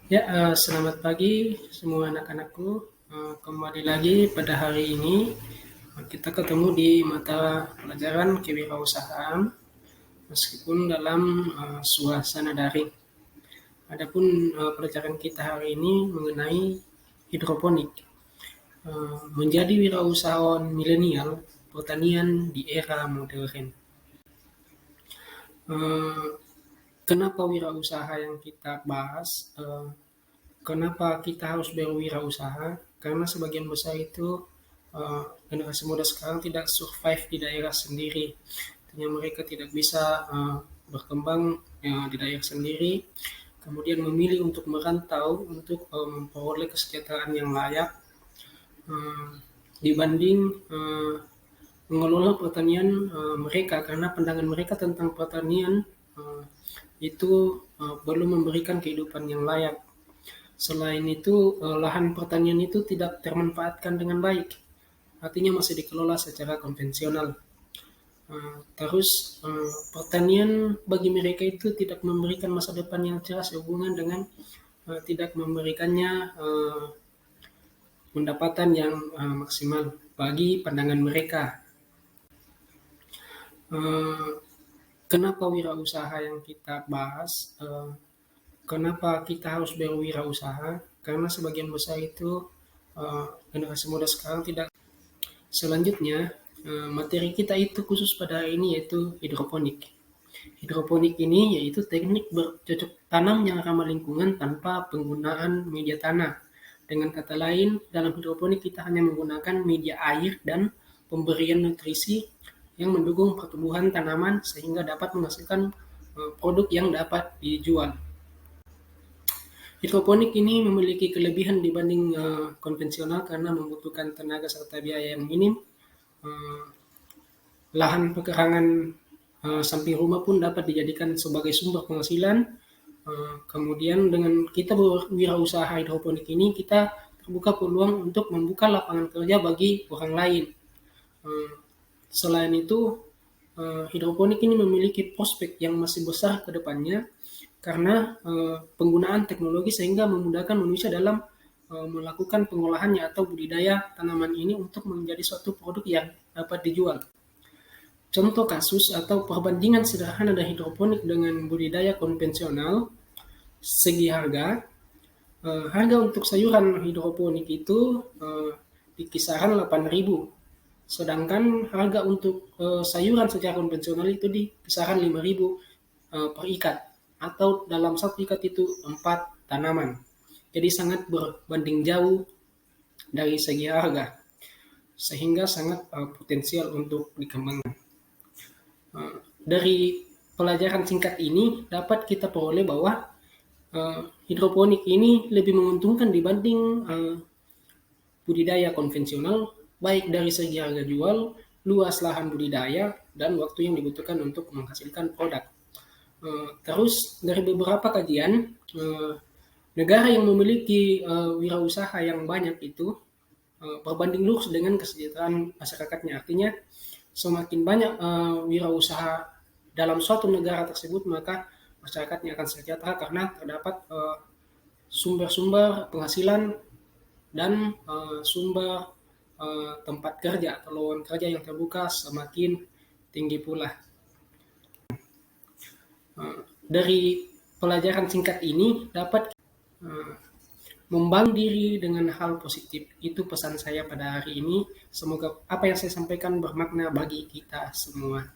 Ya, selamat pagi semua anak-anakku. Kembali lagi pada hari ini kita ketemu di mata pelajaran kewirausahaan meskipun dalam suasana daring. Adapun pelajaran kita hari ini mengenai hidroponik, menjadi wirausahawan milenial pertanian di era modern. Eh, Kenapa wirausaha yang kita bahas? Kenapa kita harus berwirausaha? Karena sebagian besar itu generasi muda sekarang tidak survive di daerah sendiri. Artinya mereka tidak bisa berkembang di daerah sendiri, kemudian memilih untuk merantau untuk memperoleh kesejahteraan yang layak eh, dibanding mengelola pertanian mereka, karena pandangan mereka tentang pertanian eh, itu belum memberikan kehidupan yang layak. Selain itu, lahan pertanian itu tidak termanfaatkan dengan baik, artinya masih dikelola secara konvensional. Terus, pertanian bagi mereka itu tidak memberikan masa depan yang cerah sehubungan dengan tidak memberikannya pendapatan yang maksimal bagi pandangan mereka. Eh, Kenapa wirausaha yang kita bahas? Kenapa kita harus berwirausaha? Karena sebagian besar itu generasi muda sekarang tidak. Selanjutnya, materi kita itu khusus pada hari ini yaitu hidroponik. Hidroponik ini yaitu teknik bercocok tanam yang ramah lingkungan tanpa penggunaan media tanah. Dengan kata lain, dalam hidroponik kita hanya menggunakan media air dan pemberian nutrisi yang mendukung pertumbuhan tanaman sehingga dapat menghasilkan produk yang dapat dijual. Hidroponik ini memiliki kelebihan dibanding konvensional karena membutuhkan tenaga serta biaya yang minim. Eh, Lahan pekarangan samping rumah pun dapat dijadikan sebagai sumber penghasilan. Kemudian dengan kita berwirausaha hidroponik ini, kita terbuka peluang untuk membuka lapangan kerja bagi orang lain. Eh, Selain itu, hidroponik ini memiliki prospek yang masih besar ke depannya karena penggunaan teknologi sehingga memudahkan manusia dalam melakukan pengolahannya atau budidaya tanaman ini untuk menjadi suatu produk yang dapat dijual. Contoh kasus atau perbandingan sederhana dari hidroponik dengan budidaya konvensional, segi harga, harga untuk sayuran hidroponik itu di kisaran 8.000, sedangkan harga untuk sayuran secara konvensional itu di kisaran 5.000 per ikat, atau dalam satu ikat itu 4 tanaman. Jadi sangat berbanding jauh dari segi harga, sehingga sangat potensial untuk dikembangkan. Dari pelajaran singkat ini dapat kita peroleh bahwa hidroponik ini lebih menguntungkan dibanding budidaya konvensional, baik dari segi harga jual, luas lahan budidaya, dan waktu yang dibutuhkan untuk menghasilkan produk. Terus dari beberapa kajian, negara yang memiliki wirausaha yang banyak itu berbanding lurus dengan kesejahteraan masyarakatnya. Artinya semakin banyak wirausaha dalam suatu negara tersebut, maka masyarakatnya akan sejahtera karena terdapat sumber-sumber penghasilan dan sumber tempat kerja atau lowongan kerja yang terbuka semakin tinggi pula. Dari pelajaran singkat ini dapat membangun diri dengan hal positif. Itu pesan saya pada hari ini. Semoga apa yang saya sampaikan bermakna bagi kita semua.